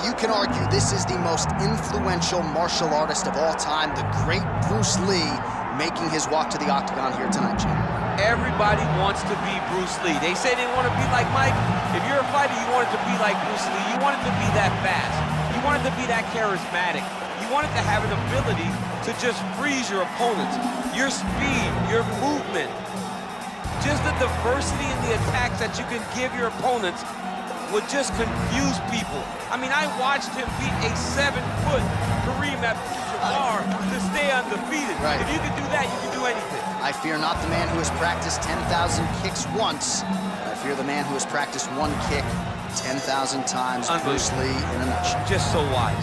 you can argue this is the most influential martial artist of all time, the great Bruce Lee, making his walk to the octagon here tonight, Jim. Everybody wants to be Bruce Lee. They say they want to be like Mike. If you're a fighter, you want it to be like Bruce Lee. You want it to be that fast. You want it to be that charismatic. You want it to have an ability to just freeze your opponents. Your speed, your movement, just the diversity in the attacks that you can give your opponents would just confuse people. I mean, I watched him beat a 7-foot Kareem Abdul-Jabbar to stay undefeated. Right. If you can do that, you can do anything. I fear not the man who has practiced 10,000 kicks once. I fear the man who has practiced one kick 10,000 times. Bruce Lee in a nutshell. Just so wise.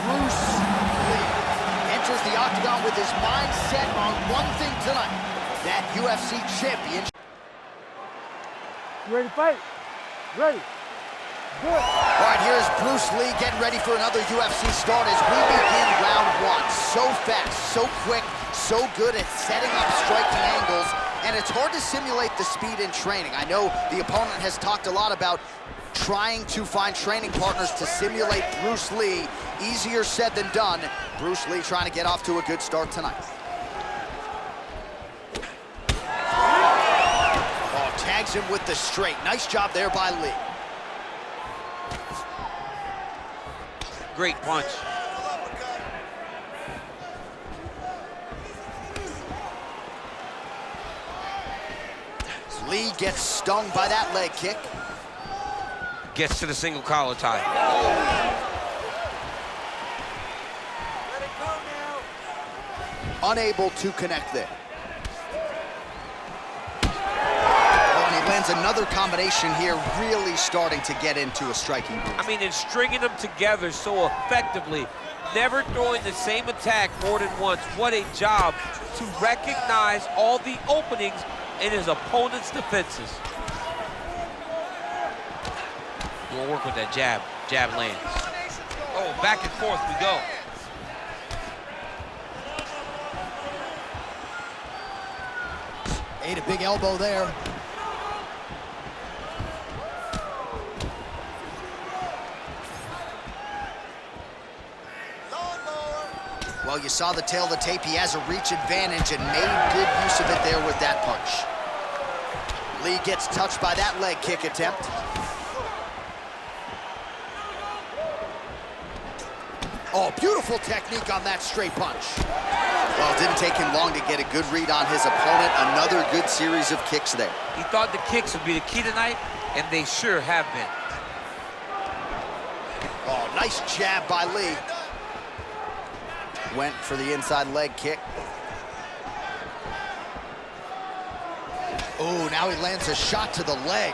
Bruce Lee enters the octagon with his mind set on one thing tonight, that UFC championship. You ready to fight? Ready. Good. All right, here's Bruce Lee getting ready for another UFC start as we begin round one. So fast, so quick, so good at setting up striking angles, and it's hard to simulate the speed in training. I know the opponent has talked a lot about trying to find training partners to simulate Bruce Lee. Easier said than done. Bruce Lee trying to get off to a good start tonight. Oh, tags him with the straight. Nice job there by Lee. Great punch. Lee gets stung by that leg kick. Gets to the single collar tie. Let it go now. Unable to connect there. Oh, and he lands another combination here, really starting to get into a striking groove. I mean, and stringing them together so effectively, never throwing the same attack more than once. What a job to recognize all the openings in his opponent's defenses. We'll work with that jab. Jab lands. Oh, back and forth we go. Ate a big elbow there. Well, you saw the tail of the tape. He has a reach advantage and made good use of it there with that punch. Lee gets touched by that leg kick attempt. Oh, beautiful technique on that straight punch. Well, it didn't take him long to get a good read on his opponent. Another good series of kicks there. He thought the kicks would be the key tonight, and they sure have been. Oh, nice jab by Lee. Went for the inside leg kick. Oh, now he lands a shot to the leg.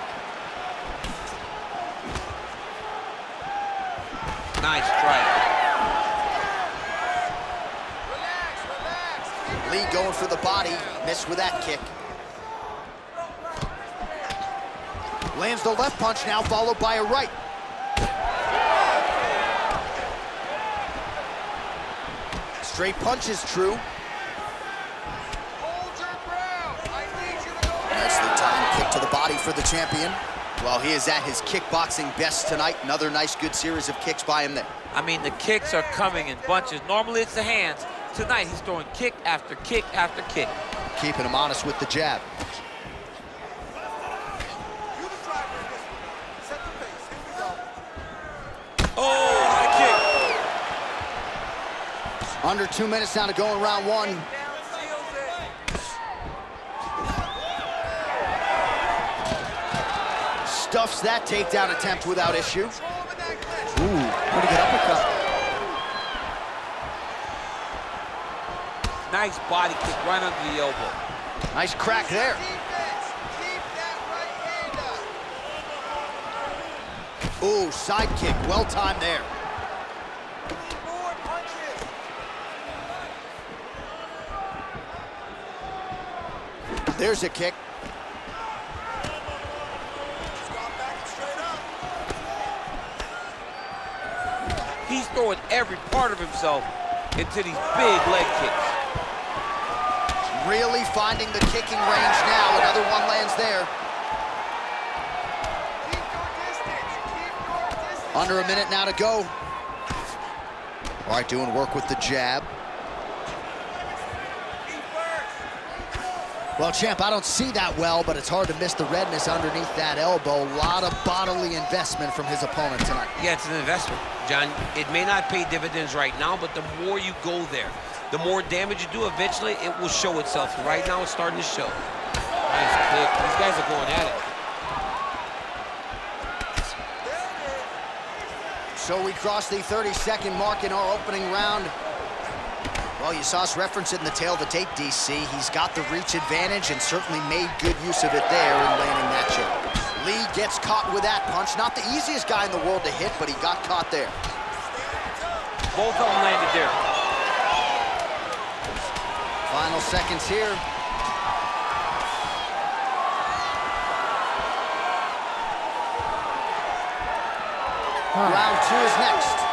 Nice strike. Lee going for the body, missed with that kick. Lands the left punch now, followed by a right. Straight punch is true. Hold your ground. I need you to go. Nicely timed kick to the body for the champion. Well, he is at his kickboxing best tonight. Another nice, good series of kicks by him there. I mean, the kicks are coming in bunches. Normally it's the hands. Tonight he's throwing kick after kick after kick. Keeping him honest with the jab. You the driver in this one. Set the pace. Here we go. Oh, high kick. Under 2 minutes now to go in round one. Down seals it. Stuffs that takedown attempt without issue. Control him in that clinch. Ooh, pretty good uppercut. Nice body kick right under the elbow. Nice crack there. Defense. Keep that right hand up. Ooh, side kick, well timed there. More punches. There's a kick. Stop back and straight up. He's throwing every part of himself into these big leg kicks. Really finding the kicking range now. Another one lands there. Keep your distance. Keep your distance. Under a minute now to go. All right, doing work with the jab. Well, champ, I don't see that well, but it's hard to miss the redness underneath that elbow. A lot of bodily investment from his opponent tonight. Yeah, it's an investment, John. It may not pay dividends right now, but the more you go there, the more damage you do, eventually it will show itself. Right now, it's starting to show. Nice kick. These guys are going at it. So we crossed the 30-second mark in our opening round. Well, you saw us reference it in the tail of the tape, DC. He's got the reach advantage and certainly made good use of it there in landing that jab. Lee gets caught with that punch. Not the easiest guy in the world to hit, but he got caught there. Both of them landed there. Final seconds here. Round 2 is next.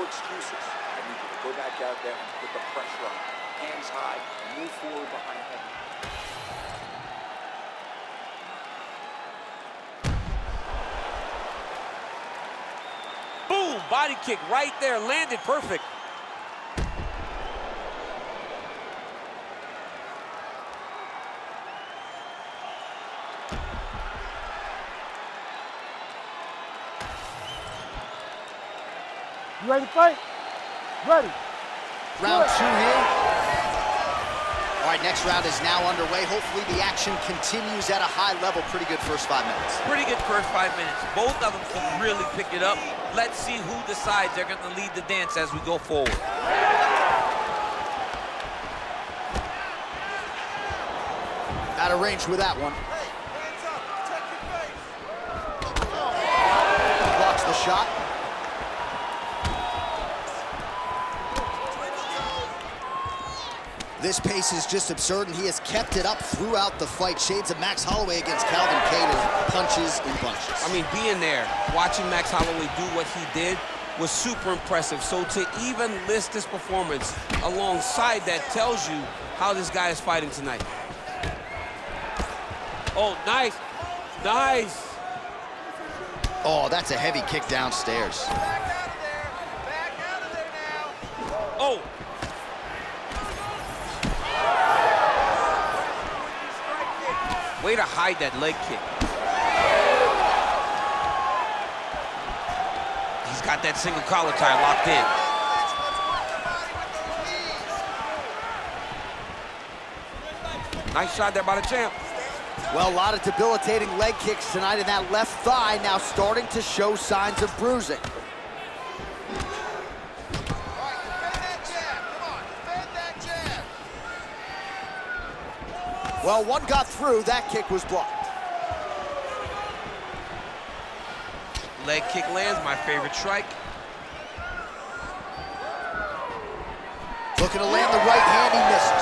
Excuses. I need you to go back out there and put the pressure on. Hands high and move forward behind him. Boom! Body kick right there, landed perfect. You ready to fight? Ready. Round 2 here. All right, next round is now underway. Hopefully the action continues at a high level. Pretty good first 5 minutes. Pretty good first 5 minutes. Both of them can really pick it up. Let's see who decides they're going to lead the dance as we go forward. Out of range with that one. Hands up, protect your face. Blocks the shot. This pace is just absurd, and he has kept it up throughout the fight. Shades of Max Holloway against Calvin Kattar, punches in bunches. I mean, being there, watching Max Holloway do what he did was super impressive. So to even list this performance alongside that tells you how this guy is fighting tonight. Oh, nice. Nice. Oh, that's a heavy kick downstairs. Back out of there. Back out of there now. Oh. Way to hide that leg kick. He's got that single collar tie locked in. Nice shot there by the champ. Well, a lot of debilitating leg kicks tonight, and that left thigh now starting to show signs of bruising. Well, one got through. That kick was blocked. Leg kick lands, my favorite strike. Looking to land the right hand, he misses.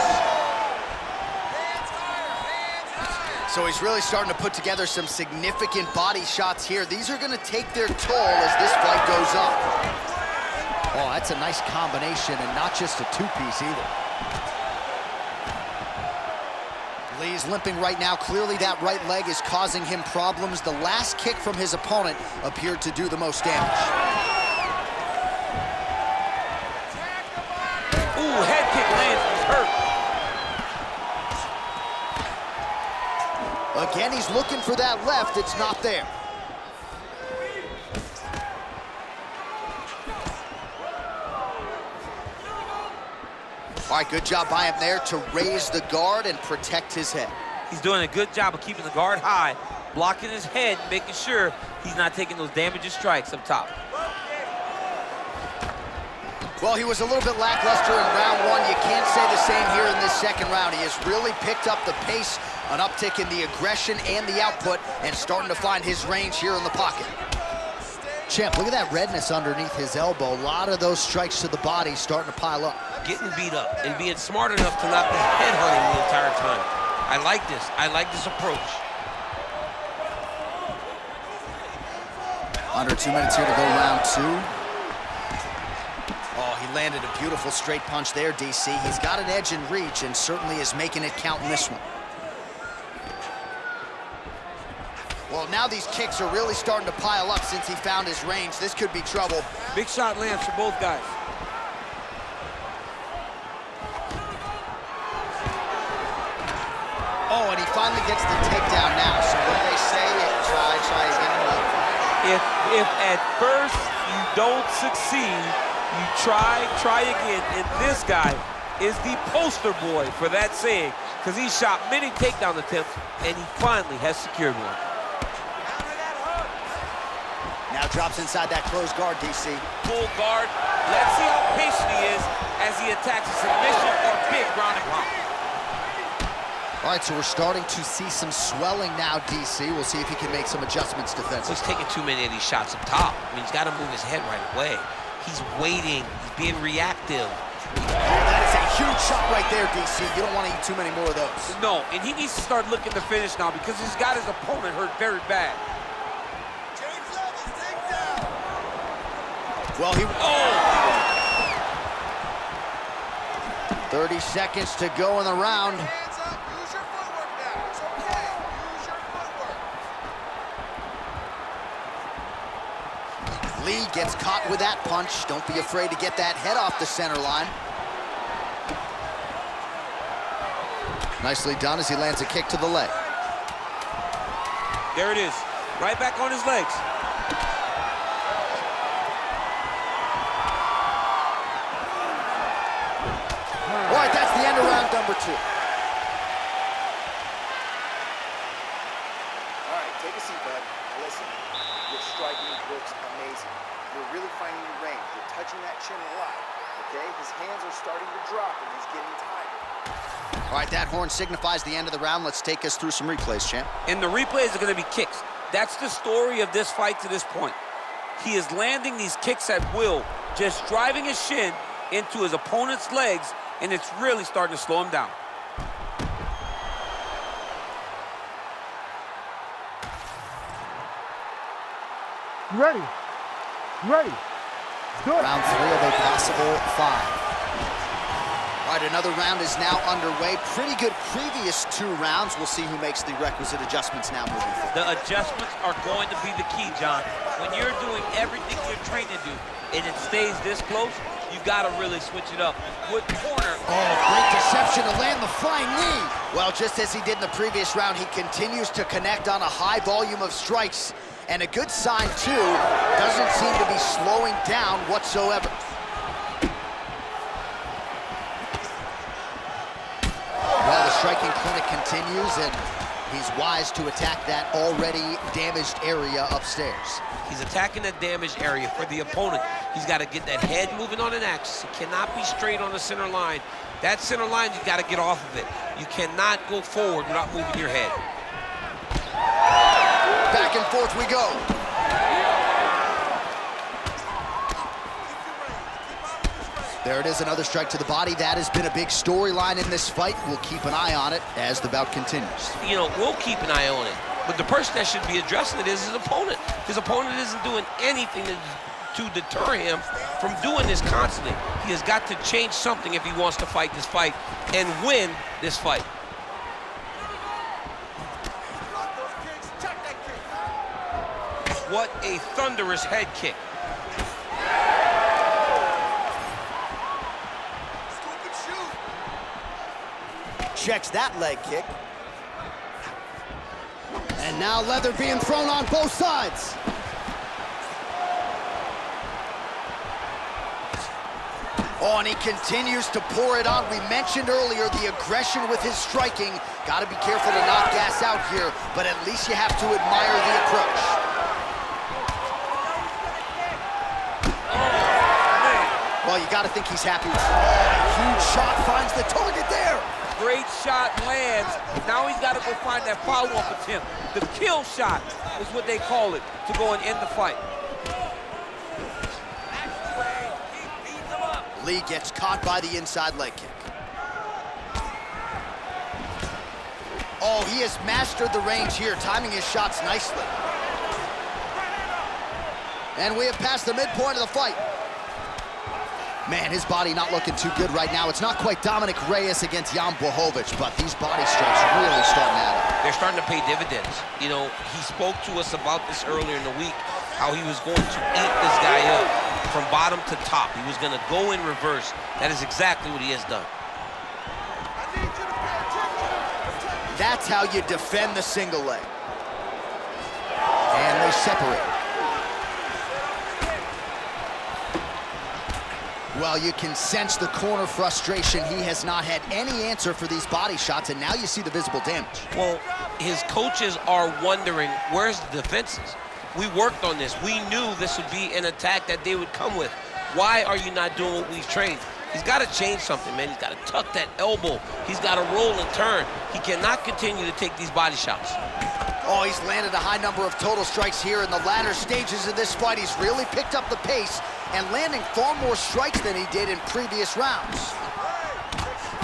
So he's really starting to put together some significant body shots here. These are going to take their toll as this fight goes up. Oh, that's a nice combination, and not just a two-piece either. Lee's limping right now. Clearly that right leg is causing him problems. The last kick from his opponent appeared to do the most damage. Ooh, head kick lands, he's hurt. Again, he's looking for that left. It's not there. All right, good job by him there to raise the guard and protect his head. He's doing a good job of keeping the guard high, blocking his head, making sure he's not taking those damaging strikes up top. Well, he was a little bit lackluster in round 1. You can't say the same here in this second round. He has really picked up the pace, an uptick in the aggression and the output, and starting to find his range here in the pocket. Champ, look at that redness underneath his elbow. A lot of those strikes to the body starting to pile up. Getting beat up and being smart enough to not be headhunting the entire time. I like this. I like this approach. Under 2 minutes here to go round 2. Oh, he He landed a beautiful straight punch there, DC. He's got an edge in reach and certainly is making it count in this one. Well, now these kicks are really starting to pile up since he found his range. This could be trouble. Big shot lands for both guys. Oh, and he finally gets the takedown now. So what they say, try again. If at first you don't succeed, you try again. And this guy is the poster boy for that saying, because he shot many takedown attempts, and he finally has secured one. Now drops inside that closed guard, DC. Full guard. Let's see how patient he is as he attacks a submission or big ground and pound. All right, so we're starting to see some swelling now, DC. We'll see if he can make some adjustments defensively. He's taking too many of these shots up top. I mean, he's got to move his head right away. He's waiting. He's being reactive. That is a huge shot right there, DC. You don't want to eat too many more of those. No, and he needs to start looking to finish now because he's got his opponent hurt very bad. Well, 30 seconds to go in the round. Hands up, use your footwork now. It's okay. Use your footwork. Lee gets caught with that punch. Don't be afraid to get that head off the center line. Nicely done as he lands a kick to the leg. There it is. Right back on his legs. All right, that's the end of round number 2. All right, take a seat, bud. Listen, your striking looks amazing. You're really finding your range. You're touching that chin a lot, okay? His hands are starting to drop, and he's getting tired. All right, that horn signifies the end of the round. Let's take us through some replays, champ. And the replays are going to be kicks. That's the story of this fight to this point. He is landing these kicks at will, just driving his shin into his opponent's legs, and it's really starting to slow him down. You ready? You ready? Do it. Round 3 of a possible 5. All right, another round is now underway. Pretty good previous 2 rounds. We'll see who makes the requisite adjustments now moving forward. The adjustments are going to be the key, John. When you're doing everything you're trained to do, and it stays this close, you gotta really switch it up. With corner. Oh, great deception to land the flying knee. Well, just as he did in the previous round, he continues to connect on a high volume of strikes. And a good sign, too, doesn't seem to be slowing down whatsoever. Well, the striking clinic continues, and he's wise to attack that already damaged area upstairs. He's attacking that damaged area for the opponent. He's got to get that head moving on an axis. He cannot be straight on the center line. That center line, you got to get off of it. You cannot go forward without moving your head. Back and forth we go. There it is, another strike to the body. That has been a big storyline in this fight. We'll keep an eye on it as the bout continues. You know, we'll keep an eye on it. But the person that should be addressing it is his opponent. His opponent isn't doing anything to deter him from doing this constantly. He has got to change something if he wants to fight this fight and win this fight. What a thunderous head kick. Checks that leg kick. And now leather being thrown on both sides. Oh, and he continues to pour it on. We mentioned earlier the aggression with his striking. Got to be careful to not gas out here, but at least you have to admire the approach. Well, you got to think he's happy with it. Oh, huge shot finds the target there. Great shot lands. Now he's got to go find that follow-up attempt. The kill shot is what they call it, to go and end the fight. Lee gets caught by the inside leg kick. Oh, he has mastered the range here, timing his shots nicely. And we have passed the midpoint of the fight. Man, his body not looking too good right now. It's not quite Dominic Reyes against Jan Blachowicz, but these body strikes really starting at him. They're starting to pay dividends. You know, he spoke to us about this earlier in the week, how he was going to eat this guy up from bottom to top. He was going to go in reverse. That is exactly what he has done. That's how you defend the single leg. And they separate. Well, you can sense the corner frustration. He has not had any answer for these body shots, and now you see the visible damage. Well, his coaches are wondering, where's the defenses? We worked on this. We knew this would be an attack that they would come with. Why are you not doing what we've trained? He's got to change something, man. He's got to tuck that elbow. He's got to roll and turn. He cannot continue to take these body shots. Oh, he's landed a high number of total strikes here in the latter stages of this fight. He's really picked up the pace and landing far more strikes than he did in previous rounds.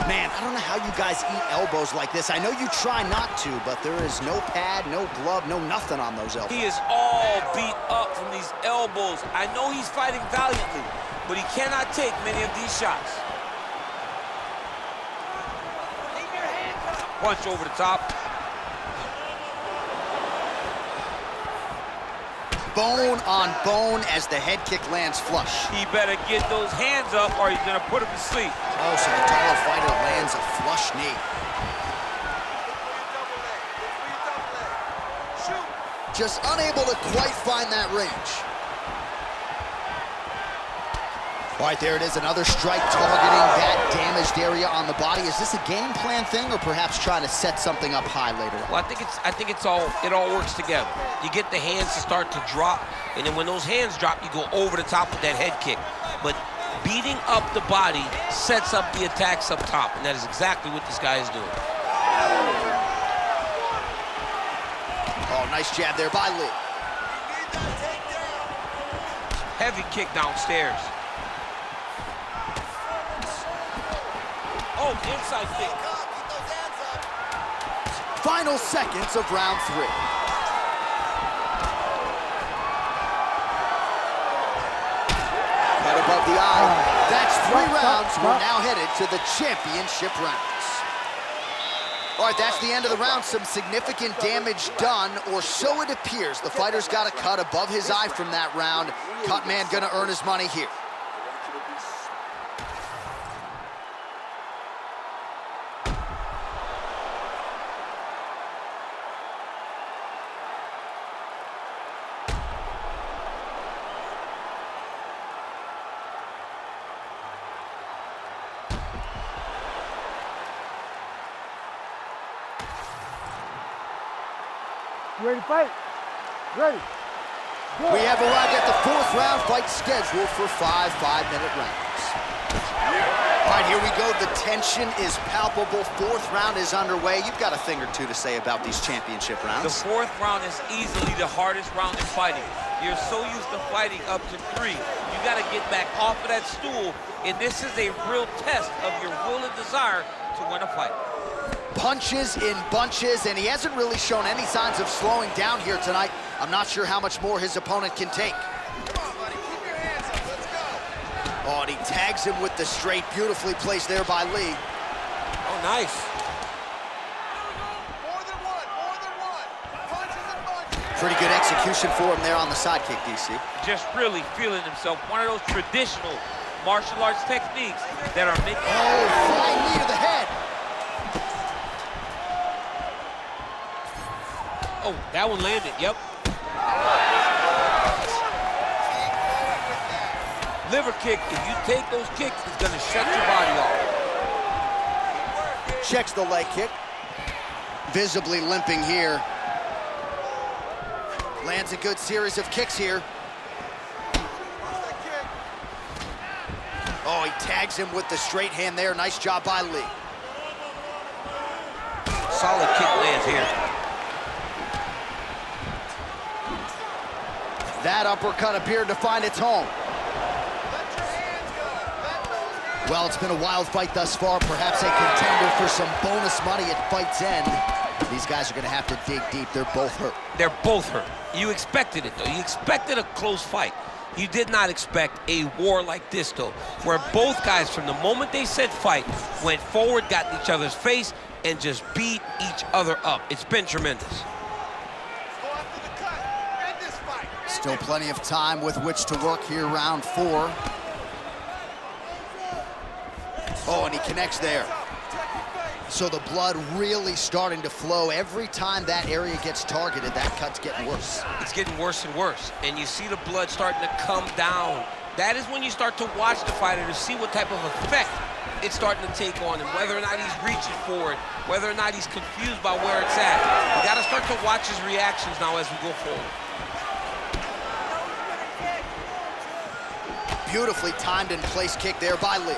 Man, I don't know how you guys eat elbows like this. I know you try not to, but there is no pad, no glove, no nothing on those elbows. He is all beat up from these elbows. I know he's fighting valiantly, but he cannot take many of these shots. Punch over the top. Bone on bone as the head kick lands flush. He better get those hands up or he's gonna put him to sleep. Oh, so the taller fighter lands a flush knee. Just unable to quite find that range. All right, there it is, another strike targeting that damaged area on the body. Is this a game plan thing, or perhaps trying to set something up high later on? Well, I think it all works together. You get the hands to start to drop, and then when those hands drop, you go over the top with that head kick. But beating up the body sets up the attacks up top, and that is exactly what this guy is doing. Oh, nice jab there by Lí. Heavy kick downstairs. Oh, inside kick. Final seconds of round 3. Right above the eye. That's 3 rounds. We're now headed to the championship rounds. All right, that's the end of the round. Some significant damage done, or so it appears. The fighter's got a cut above his eye from that round. Cut man gonna earn his money here. Ready to fight? Ready. Go. We have arrived at the 4th round, fight scheduled for 5 5-minute rounds. All right, here we go. The tension is palpable. 4th round is underway. You've got a thing or two to say about these championship rounds. The 4th round is easily the hardest round in fighting. You're so used to fighting up to 3. You got to get back off of that stool, and this is a real test of your will and desire to win a fight. Punches in bunches, and he hasn't really shown any signs of slowing down here tonight. I'm not sure how much more his opponent can take. Come on, buddy. Keep your hands up. Let's go. Oh, and he tags him with the straight, beautifully placed there by Lí. Oh, nice. More than one. Punches and bunches. Pretty good execution for him there on the side kick, DC. Just really feeling himself. One of those traditional martial arts techniques that are making... Oh, flying knee to the head. Oh, that one landed, yep. Liver kick, if you take those kicks, it's gonna shut your body off. Checks the leg kick. Visibly limping here. Lands a good series of kicks here. Oh, he tags him with the straight hand there. Nice job by Lí. Solid kick lands here. That uppercut appeared to find its home. Well, it's been a wild fight thus far. Perhaps a contender for some bonus money at fight's end. These guys are going to have to dig deep. They're both hurt. They're both hurt. You expected it, though. You expected a close fight. You did not expect a war like this, though, where both guys, from the moment they said fight, went forward, got in each other's face, and just beat each other up. It's been tremendous. Still plenty of time with which to work here, round 4. Oh, and he connects there. So the blood really starting to flow. Every time that area gets targeted, that cut's getting worse. It's getting worse and worse, and you see the blood starting to come down. That is when you start to watch the fighter to see what type of effect it's starting to take on him, whether or not he's reaching for it, whether or not he's confused by where it's at. You got to start to watch his reactions now as we go forward. Beautifully timed and placed kick there by Lí.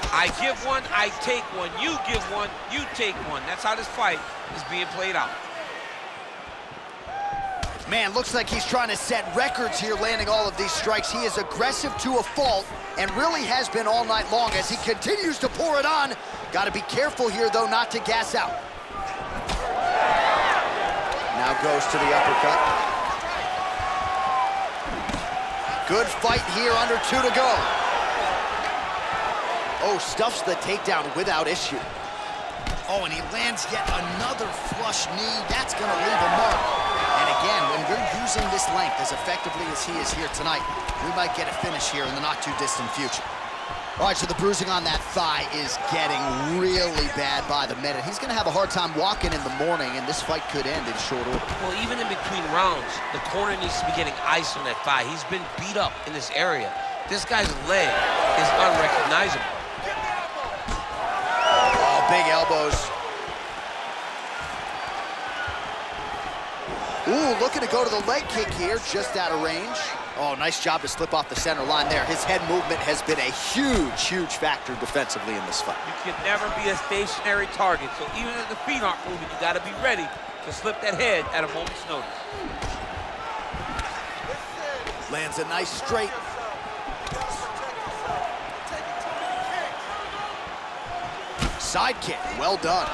I give one, I take one. You give one, you take one. That's how this fight is being played out. Man, looks like he's trying to set records here, landing all of these strikes. He is aggressive to a fault and really has been all night long as he continues to pour it on. Got to be careful here, though, not to gas out. Now goes to the uppercut. Good fight here, under 2 to go. Oh, stuffs the takedown without issue. Oh, and he lands yet another flush knee. That's going to leave a mark. And again, when you're using this length as effectively as he is here tonight, we might get a finish here in the not-too-distant future. All right, so the bruising on that thigh is getting really bad by the minute. He's going to have a hard time walking in the morning, and this fight could end in short order. Well, even in between rounds, the corner needs to be getting ice on that thigh. He's been beat up in this area. This guy's leg is unrecognizable. Oh, big elbows. Ooh, looking to go to the leg kick here, just out of range. Oh, nice job to slip off the center line there. His head movement has been a huge, huge factor defensively in this fight. You can never be a stationary target, so even if the feet aren't moving, you gotta be ready to slip that head at a moment's notice. Lands a nice straight. Side kick, well done.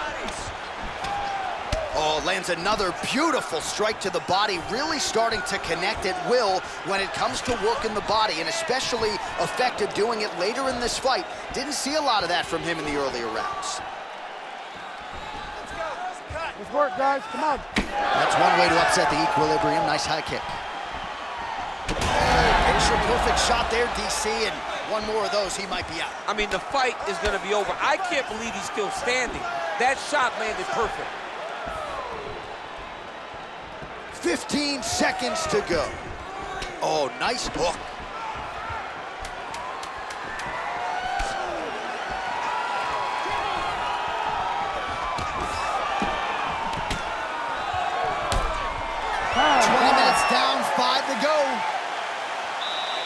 Oh, lands another beautiful strike to the body, really starting to connect at will when it comes to working the body, and especially effective doing it later in this fight. Didn't see a lot of that from him in the earlier rounds. Let's work, guys. Come on. That's one way to upset the equilibrium. Nice high kick. Oh, picture-perfect shot there, DC, and one more of those, he might be out. I mean, the fight is gonna be over. I can't believe he's still standing. That shot landed perfect. 15 seconds to go. Oh, nice hook. Time. 20 minutes down, 5 to go.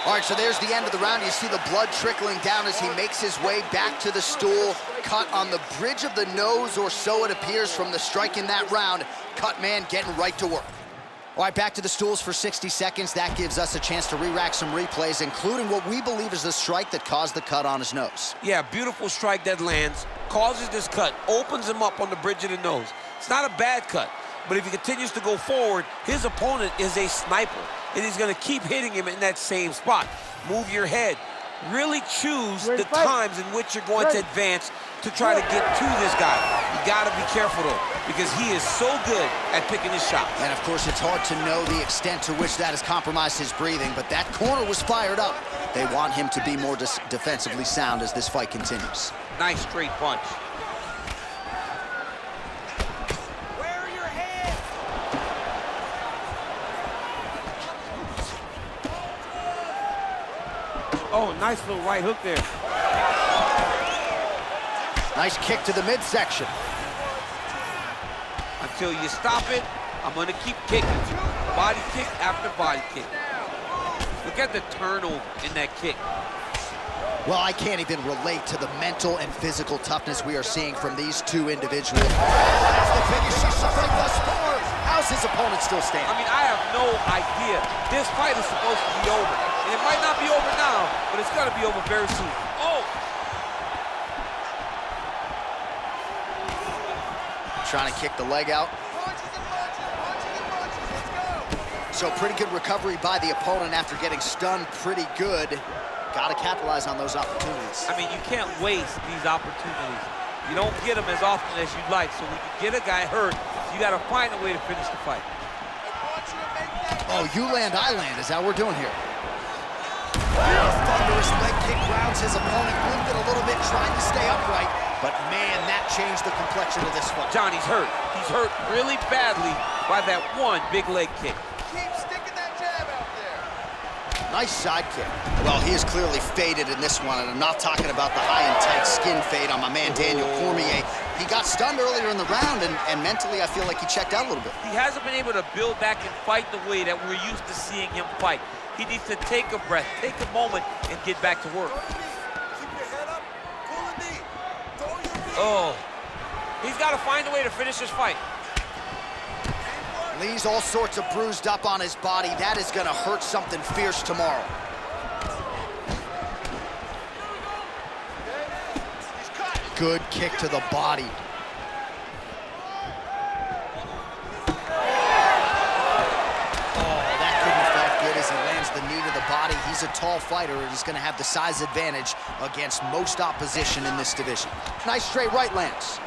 All right, so there's the end of the round. You see the blood trickling down as he makes his way back to the stool. Cut on the bridge of the nose, or so it appears from the strike in that round. Cut man getting right to work. All right, back to the stools for 60 seconds. That gives us a chance to re-rack some replays, including what we believe is the strike that caused the cut on his nose. Yeah, beautiful strike that lands, causes this cut, opens him up on the bridge of the nose. It's not a bad cut, but if he continues to go forward, his opponent is a sniper, and he's gonna keep hitting him in that same spot. Move your head. Really choose the times in which you're going to advance to try to get to this guy. You gotta be careful though, because he is so good at picking his shots. And of course, it's hard to know the extent to which that has compromised his breathing, but that corner was fired up. They want him to be more defensively sound as this fight continues. Nice straight punch. Where are your hands? Oh, nice little right hook there. Nice kick to the midsection. Until you stop it, I'm gonna keep kicking. Body kick after body kick. Look at the turnover in that kick. Well, I can't even relate to the mental and physical toughness we are seeing from these two individuals. That's the finish he's suffering thus far. How's his opponent still standing? I mean, I have no idea. This fight is supposed to be over. And it might not be over now, but it's gonna be over very soon. Oh! Trying to kick the leg out. So pretty good recovery by the opponent after getting stunned pretty good. Got to capitalize on those opportunities. I mean, you can't waste these opportunities. You don't get them as often as you'd like. So when you get a guy hurt, you got to find a way to finish the fight. Oh, you land, I land. Is that what we're doing here? Thunderous leg kick grounds his opponent. Moved it a little bit, trying to stay upright. But man, that changed the complexion of this fight. Johnny's hurt. He's hurt really badly by that one big leg kick. Keep sticking that jab out there. Nice side kick. Well, he is clearly faded in this one, and I'm not talking about the high and tight skin fade on my man Daniel Cormier. He got stunned earlier in the round, and mentally I feel like he checked out a little bit. He hasn't been able to build back and fight the way that we're used to seeing him fight. He needs to take a breath, take a moment, and get back to work. Keep your head up. Pull a knee. Throw your knee. Oh, he's got to find a way to finish this fight. Lee's all sorts of bruised up on his body. That is gonna hurt something fierce tomorrow. Good kick to the body. Oh, that couldn't have felt good as he lands the knee to the body. He's a tall fighter and he's gonna have the size advantage against most opposition in this division. Nice straight right lands.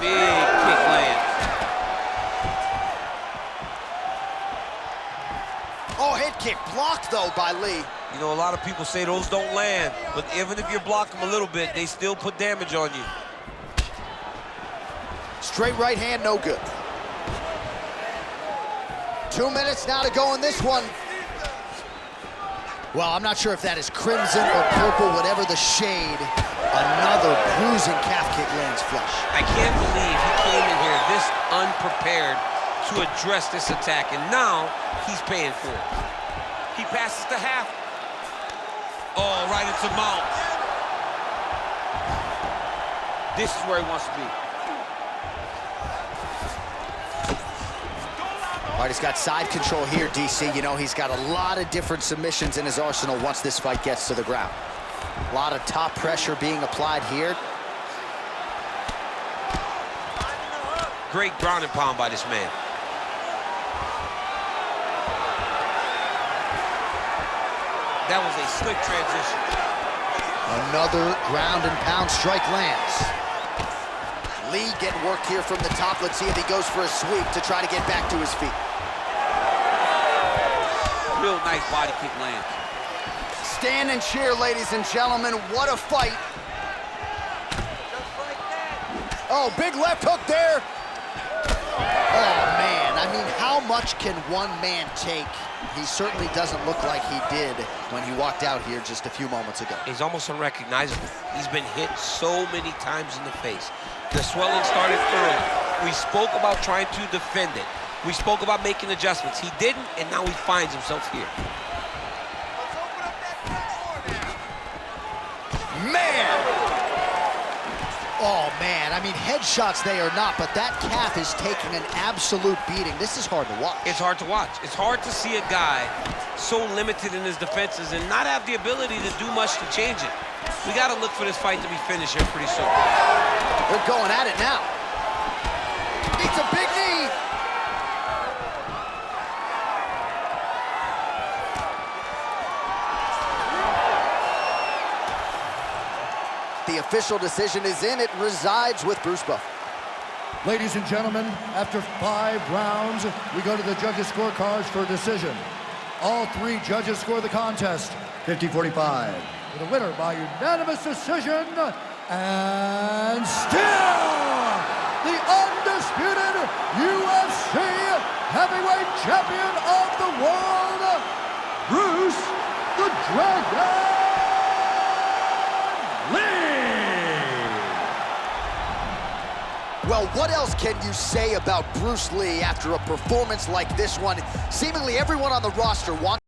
Big kick land. Oh, head kick blocked though by Lee. You know, a lot of people say those don't land, but even if you block them a little bit, they still put damage on you. Straight right hand, no good. 2 minutes now to go in this one. Well, I'm not sure if that is crimson or purple, whatever the shade. Another bruising calf kick lands flush. I can't believe he came in here this unprepared to address this attack, and now he's paying for it. He passes to half. Oh, right into mount. This is where he wants to be. All right, he's got side control here, DC. You know, he's got a lot of different submissions in his arsenal once this fight gets to the ground. A lot of top pressure being applied here. Great ground and pound by this man. That was a slick transition. Another ground and pound strike lands. Lee getting worked here from the top. Let's see if he goes for a sweep to try to get back to his feet. Real nice body kick lands. Stand and cheer, ladies and gentlemen. What a fight. Oh, big left hook there. Oh, man. I mean, how much can one man take? He certainly doesn't look like he did when he walked out here just a few moments ago. He's almost unrecognizable. He's been hit so many times in the face. The swelling started early. We spoke about trying to defend it. We spoke about making adjustments. He didn't, and now he finds himself here. Man! Oh, man. I mean, headshots they are not, but that calf is taking an absolute beating. This is hard to watch. It's hard to watch. It's hard to see a guy so limited in his defenses and not have the ability to do much to change it. We got to look for this fight to be finished here pretty soon. They're going at it now. It's a big knee. The official decision is in. It resides with Bruce Buff. Ladies and gentlemen, after 5 rounds, we go to the judges' scorecards for a decision. All 3 judges score the contest 50-45. With a winner by unanimous decision, and still the undisputed UFC heavyweight champion of the world, Bruce the Dragon Lee. Well, what else can you say about Bruce Lee after a performance like this one? Seemingly everyone on the roster wants